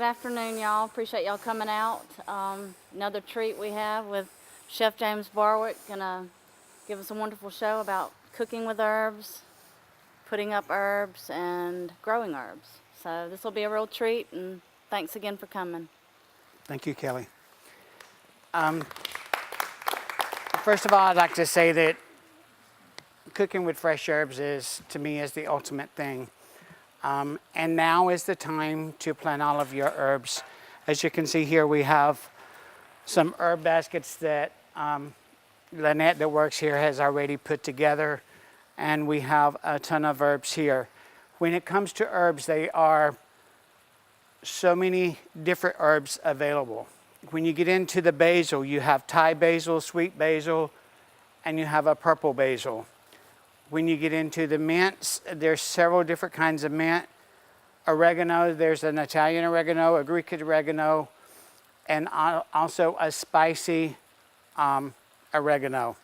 Good afternoon, y'all. Appreciate y'all coming out. Another treat we have with Chef James Barwick. Gonna give us a wonderful show about cooking with herbs, putting up herbs, and growing herbs. So this will be a real treat, and thanks again for coming. Thank you, Kelly. First of all, I'd like to say that cooking with fresh herbs is, to me, is the ultimate thing. And now is the time to plant all of your herbs. As you can see here, we have some herb baskets that Lynette that works here has already put together. And we have a ton of herbs here. When it comes to herbs, there are so many different herbs available. When you get into the basil, you have Thai basil, sweet basil, and you have a purple basil. When you get into the mints, there's several different kinds of mint. Oregano, there's an Italian oregano, a Greek oregano, and also a spicy oregano.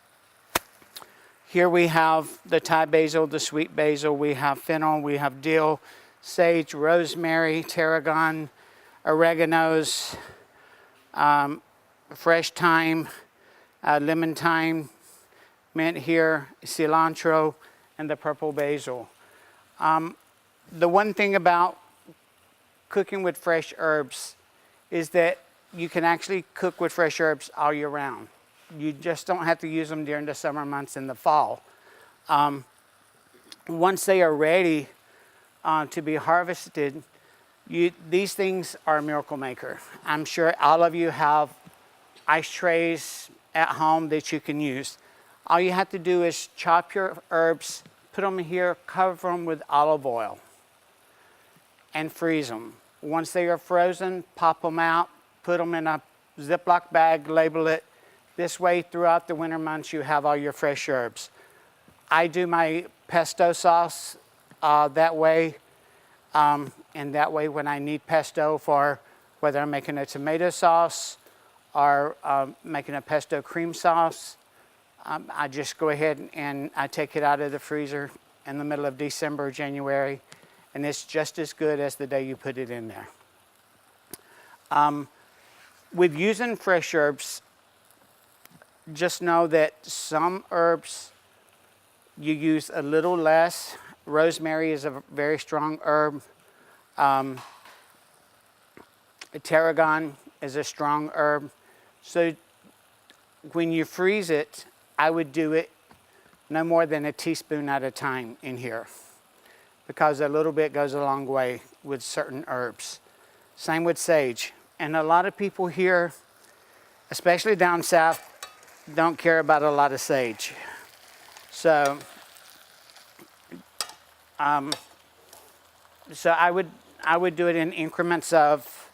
Here we have the Thai basil, the sweet basil, we have fennel, we have dill, sage, rosemary, tarragon, oreganos, fresh thyme, lemon thyme, mint here, cilantro, and the purple basil. The one thing about cooking with fresh herbs is that you can actually cook with fresh herbs all year round. You just don't have to use them during the summer months and the fall. Once they are ready to be harvested, these things are a miracle maker. I'm sure all of you have ice trays at home that you can use. All you have to do is chop your herbs, put them here, cover them with olive oil, and freeze them. Once they are frozen, pop them out, put them in a Ziploc bag, label it. This way, throughout the winter months, you have all your fresh herbs. I do my pesto sauce that way, and that way when I need pesto for whether I'm making a tomato sauce or making a pesto cream sauce, I just go ahead and I take it out of the freezer in the middle of December, January, and it's just as good as the day you put it in there. With using fresh herbs, just know that some herbs you use a little less. Rosemary is a very strong herb. Tarragon is a strong herb. So when you freeze it, I would do it no more than a teaspoon at a time in here, because a little bit goes a long way with certain herbs. Same with sage. And a lot of people here, especially down south, don't care about a lot of sage. So, I would do it in increments of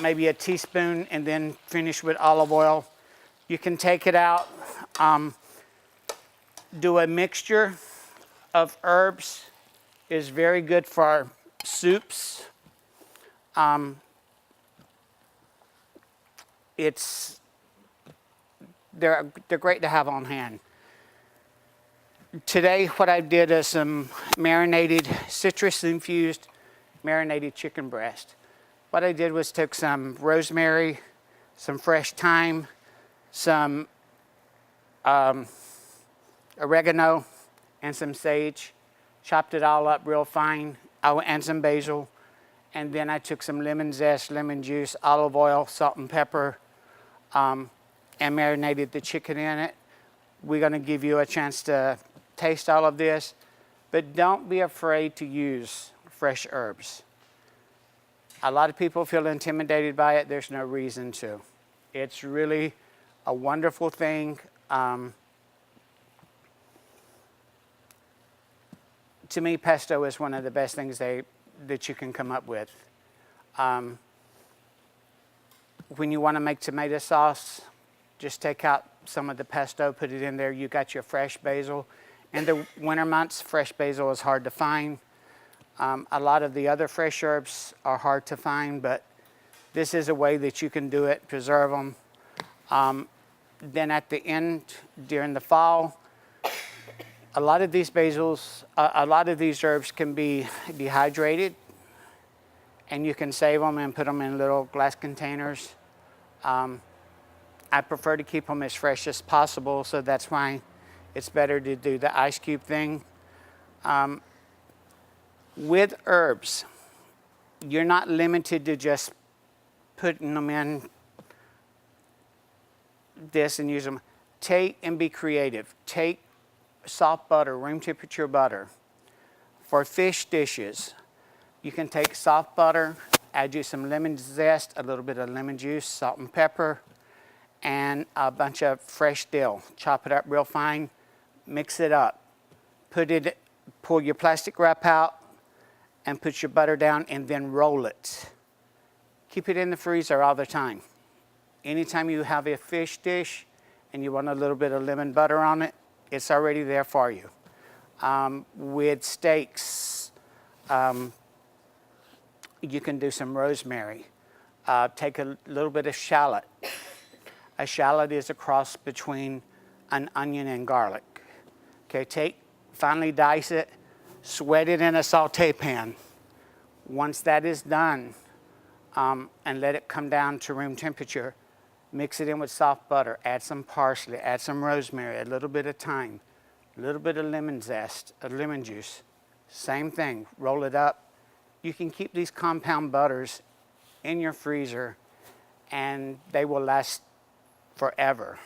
maybe a teaspoon and then finish with olive oil. You can take it out, do a mixture of herbs. Is very good for soups. They're great to have on hand. Today, what I did is some marinated, citrus-infused marinated chicken breast. What I did was took some rosemary, some fresh thyme, some oregano, and some sage. Chopped it all up real fine, and some basil. And then I took some lemon zest, lemon juice, olive oil, salt and pepper, and marinated the chicken in it. We're going to give you a chance to taste all of this, but don't be afraid to use fresh herbs. A lot of people feel intimidated by it. There's no reason to. It's really a wonderful thing. To me, pesto is one of the best things that you can come up with. When you want to make tomato sauce, just take out some of the pesto, put it in there. You got your fresh basil. In the winter months, fresh basil is hard to find. A lot of the other fresh herbs are hard to find, but this is a way that you can do it, preserve them. Then at the end, during the fall, a lot of these herbs can be dehydrated, and you can save them and put them in little glass containers. I prefer to keep them as fresh as possible, so that's why it's better to do the ice cube thing. With herbs, you're not limited to just putting them in this and use them. Take and be creative. Take soft butter, room temperature butter. For fish dishes, you can take soft butter, add you some lemon zest, a little bit of lemon juice, salt and pepper, and a bunch of fresh dill. Chop it up real fine, mix it up. Pull your plastic wrap out and put your butter down and then roll it. Keep it in the freezer all the time. Anytime you have a fish dish and you want a little bit of lemon butter on it, it's already there for you. With steaks, you can do some rosemary. Take a little bit of shallot. A shallot is a cross between an onion and garlic. Okay, finally dice it, sweat it in a saute pan. Once that is done, and let it come down to room temperature, mix it in with soft butter, add some parsley, add some rosemary, a little bit of thyme, a little bit of lemon zest, lemon juice. Same thing, roll it up. You can keep these compound butters in your freezer and they will last forever.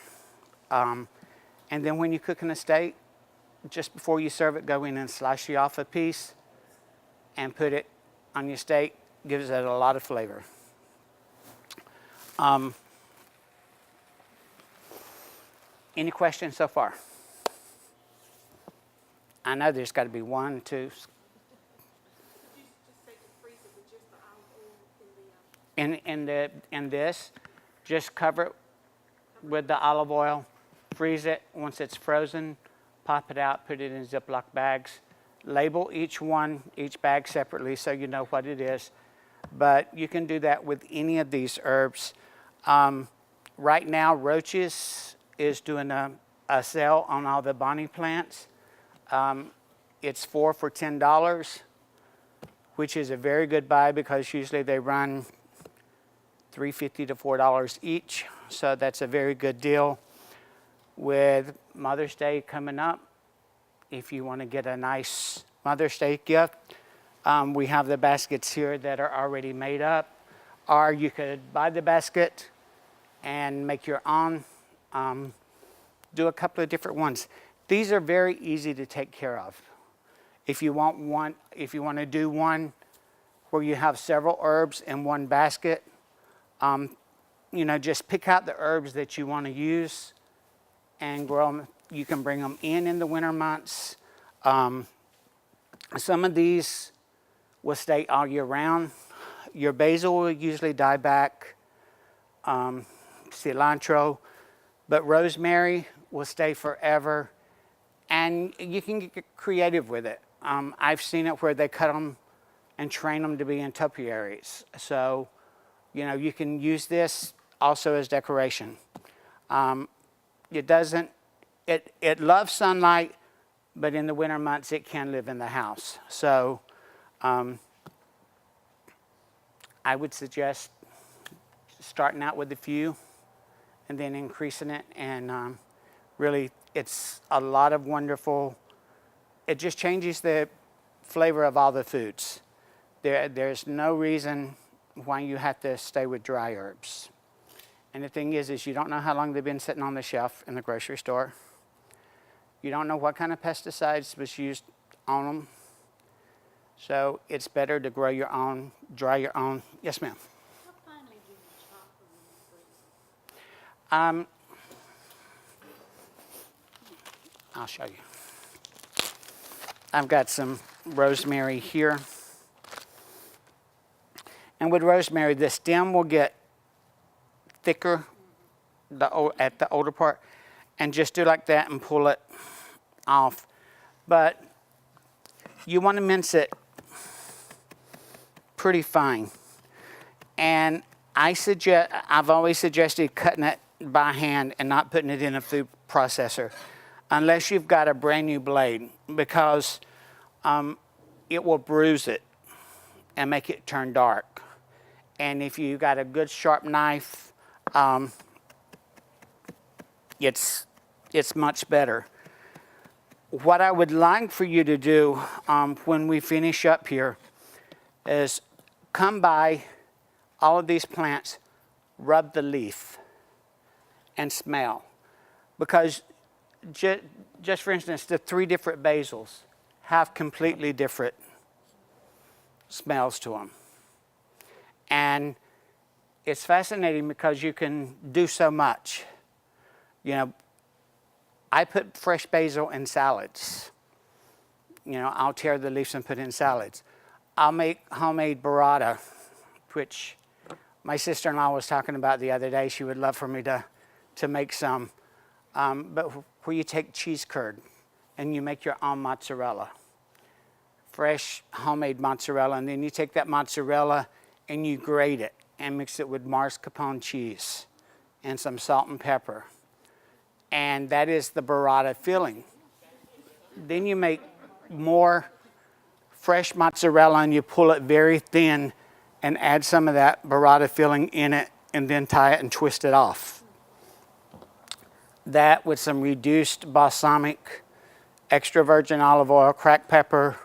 And then when you're cooking a steak, just before you serve it, go in and slice you off a piece and put it on your steak. Gives it a lot of flavor. Any questions so far? I know there's got to be one, two. In this, just cover it with the olive oil, freeze it. Once it's frozen, pop it out, put it in Ziploc bags. Label each bag separately so you know what it is. But you can do that with any of these herbs. Right now, Roche's is doing a sale on all the Bonnie plants. It's 4 for $10, which is a very good buy because usually they run $3.50 to $4 each. So that's a very good deal. With Mother's Day coming up, if you want to get a nice Mother's Day gift, we have the baskets here that are already made up. Or you could buy the basket and make your own. Do a couple of different ones. These are very easy to take care of. If you want to do one where you have several herbs in one basket, just pick out the herbs that you want to use and grow them. You can bring them in the winter months. Some of these will stay all year round. Your basil will usually die back, cilantro, but rosemary will stay forever. And you can get creative with it. I've seen it where they cut them and train them to be in topiaries. So, you can use this also as decoration. It loves sunlight, but in the winter months it can live in the house. So I would suggest starting out with a few and then increasing it. And really, it's a lot of wonderful, it just changes the flavor of all the foods. There's no reason why you have to stay with dry herbs. And the thing is you don't know how long they've been sitting on the shelf in the grocery store. You don't know what kind of pesticides was used on them. So it's better to grow your own, dry your own. Yes, ma'am. How finely do you chop them in the freezer? I'll show you. I've got some rosemary here. And with rosemary, the stem will get thicker at the older part. And just do like that and pull it off. But you want to mince it pretty fine. And I've always suggested cutting it by hand and not putting it in a food processor unless you've got a brand new blade, because it will bruise it. and make it turn dark. And if you got a good sharp knife, it's much better. What I would like for you to do when we finish up here is come by all of these plants, rub the leaf, and smell. Because just for instance, the 3 different basils have completely different smells to them. And it's fascinating because you can do so much. You know, I put fresh basil in salads. You know, I'll tear the leaves and put it in salads. I'll make homemade burrata, which my sister-in-law was talking about the other day. She would love for me to make some. But where you take cheese curd and you make your own mozzarella. Fresh homemade mozzarella, and then you take that mozzarella and you grate it and mix it with mascarpone cheese and some salt and pepper. And that is the burrata filling. Then you make more fresh mozzarella and you pull it very thin and add some of that burrata filling in it and then tie it and twist it off. That with some reduced balsamic, extra virgin olive oil, cracked pepper,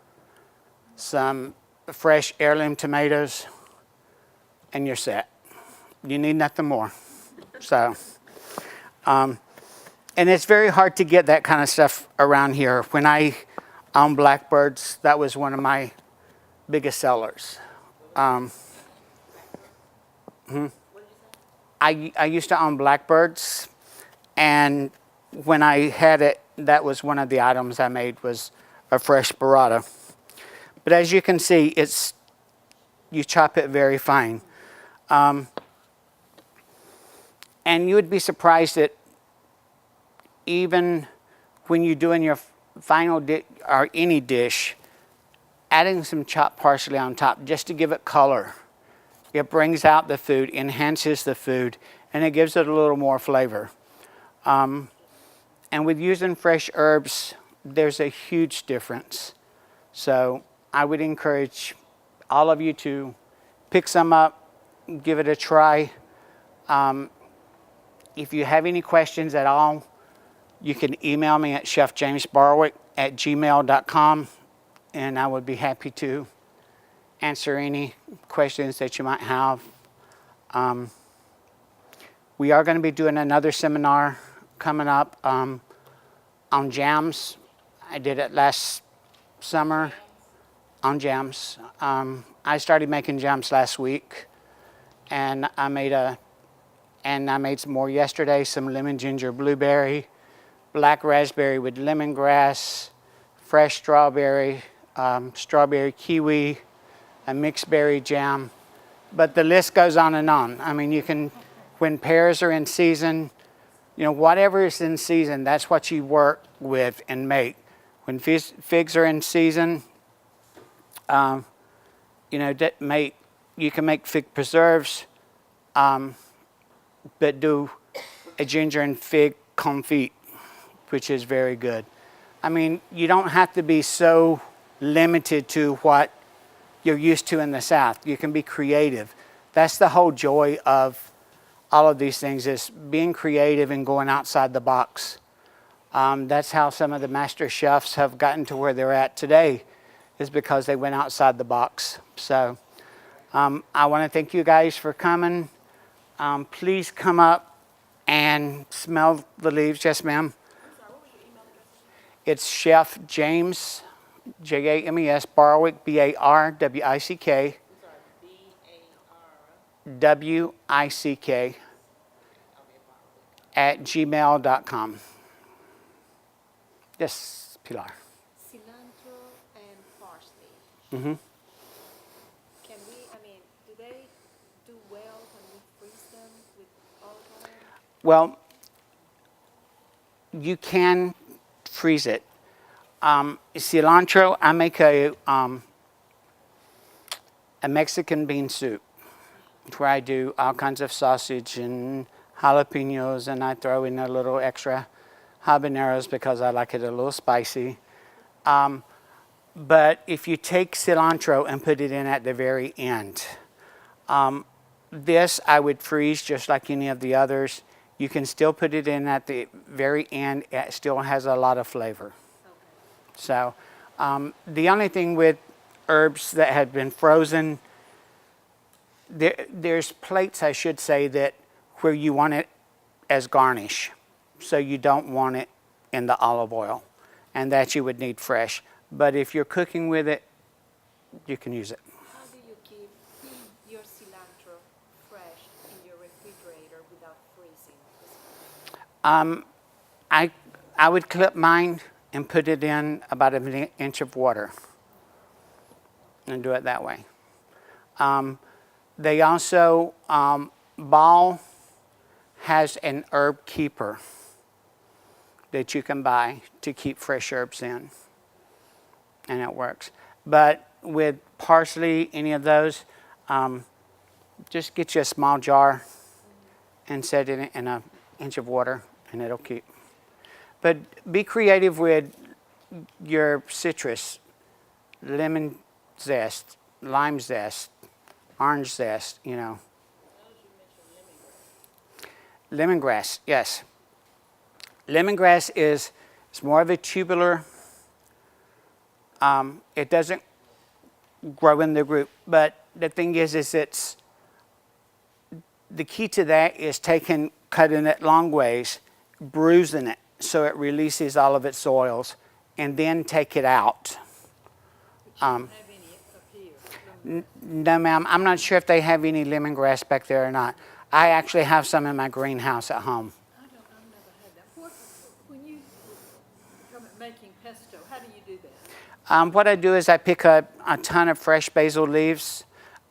some fresh heirloom tomatoes, and you're set. You need nothing more. So, and it's very hard to get that kind of stuff around here. When I owned Blackbirds, that was one of my biggest sellers. I used to own Blackbirds, and when I had it, that was one of the items I made was a fresh burrata. But as you can see, you chop it very fine. And you would be surprised that even when you're doing your final dish or any dish, adding some chopped parsley on top just to give it color. It brings out the food, enhances the food, and it gives it a little more flavor. And with using fresh herbs, there's a huge difference. So I would encourage all of you to pick some up, give it a try. If you have any questions at all, you can email me at chefjamesbarwick@gmail.com, and I would be happy to answer any questions that you might have. We are going to be doing another seminar coming up on jams. I did it last summer on jams. I started making jams last week, and I made some more yesterday, some lemon ginger blueberry, black raspberry with lemongrass, fresh strawberry, strawberry kiwi, a mixed berry jam. But the list goes on and on. I mean, you can, when pears are in season, you know, whatever is in season, that's what you work with and make. When figs are in season, you know, you can make fig preserves, but do a ginger and fig confit, which is very good. I mean, you don't have to be so limited to what you're used to in the South. You can be creative. That's the whole joy of all of these things, is being creative and going outside the box. That's how some of the master chefs have gotten to where they're at today, is because they went outside the box. So I want to thank you guys for coming. Please come up and smell the leaves. Yes, ma'am. It's Chef James, James Barwick, Barwick, WICK @gmail.com. Yes, Pilar. Cilantro and parsley. Mm-hmm. Can we, do they do well when we freeze them with olive oil? Well, you can freeze it. Cilantro, I make a Mexican bean soup where I do all kinds of sausage and jalapenos, and I throw in a little extra habaneros because I like it a little spicy. But if you take cilantro and put it in at the very end, this I would freeze just like any of the others. You can still put it in at the very end. It still has a lot of flavor. So the only thing with herbs that had been frozen, there's plates, I should say, that where you want it as garnish. So you don't want it in the olive oil, and that you would need fresh. But if you're cooking with it, you can use it. How do you keep your cilantro fresh in your refrigerator without freezing? I would clip mine and put it in about an inch of water and do it that way. They also, Ball has an herb keeper that you can buy to keep fresh herbs in, and it works. But with parsley, any of those, just get you a small jar and set it in an inch of water, and it'll keep. But be creative with your citrus, lemon zest, lime zest, orange zest, you know. Lemongrass, yes. Lemongrass is more of a tubular. It doesn't grow in the root, but the thing is it's the key to that is cutting it long ways, bruising it so it releases all of its oils, and then take it out. No, ma'am. I'm not sure if they have any lemongrass back there or not. I actually have some in my greenhouse at home. I've never had that. When you come at making pesto, how do you do that? What I do is I pick a ton of fresh basil leaves.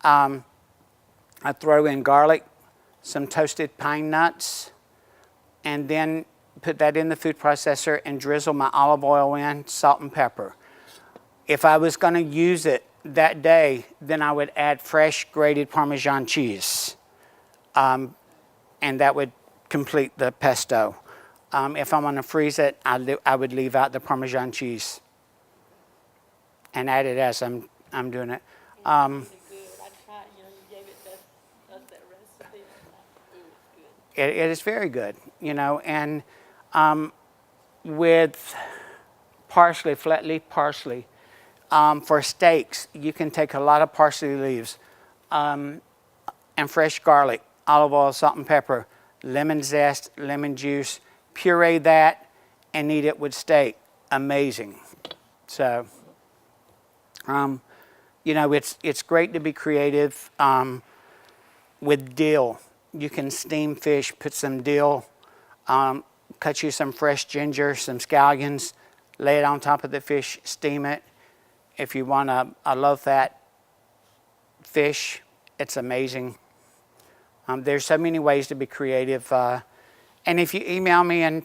I throw in garlic, some toasted pine nuts, and then put that in the food processor and drizzle my olive oil in, salt and pepper. If I was going to use it that day, then I would add fresh grated Parmesan cheese. And that would complete the pesto. If I'm going to freeze it, I would leave out the Parmesan cheese and add it as I'm doing it. Good. I tried, you gave us that recipe. It was good. It is very good, and with parsley, flat leaf parsley, for steaks, you can take a lot of parsley leaves and fresh garlic, olive oil, salt and pepper, lemon zest, lemon juice, puree that, and eat it with steak. Amazing. So, it's great to be creative with dill. You can steam fish, put some dill, cut you some fresh ginger, some scallions, lay it on top of the fish, steam it. If you want a low-fat fish, it's amazing. There's so many ways to be creative. And if you email me and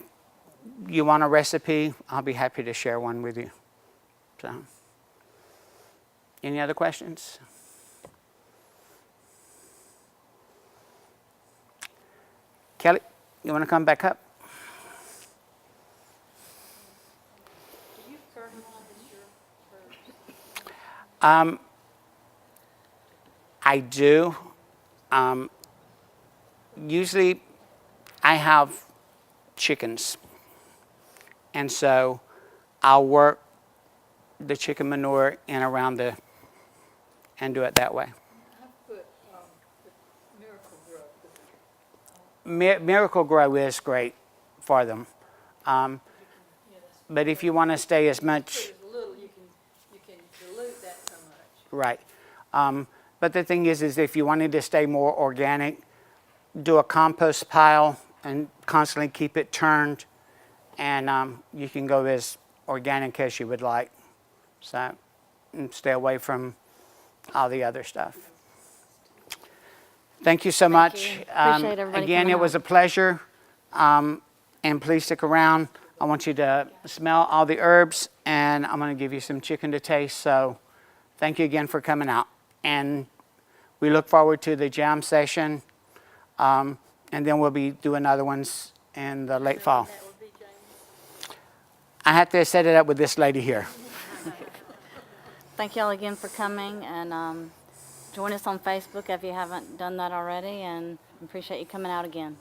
you want a recipe, I'll be happy to share one with you. So, any other questions? Kelly, you want to come back up? Do you fertilize your herbs? I do. Usually I have chickens, and so I'll work the chicken manure in around and do it that way. I put the Miracle Grow. Miracle Grow is great for them, but if you want to stay as much, A little, you can dilute that so much. right. But the thing is if you wanted to stay more organic, do a compost pile and constantly keep it turned, and you can go as organic as you would like. So, and stay away from all the other stuff. Thank you so much. you. Appreciate everybody Again, coming it was out. a pleasure, and please stick around. I want you to smell all the herbs, and I'm going to give you some chicken to taste. So, thank you again for coming out, and we look forward to the jam session. And then we'll be doing other ones in the late fall. I have to set it up with this lady here. thank y'all again for coming, and join us on Facebook if you haven't done that already, and appreciate you coming out again.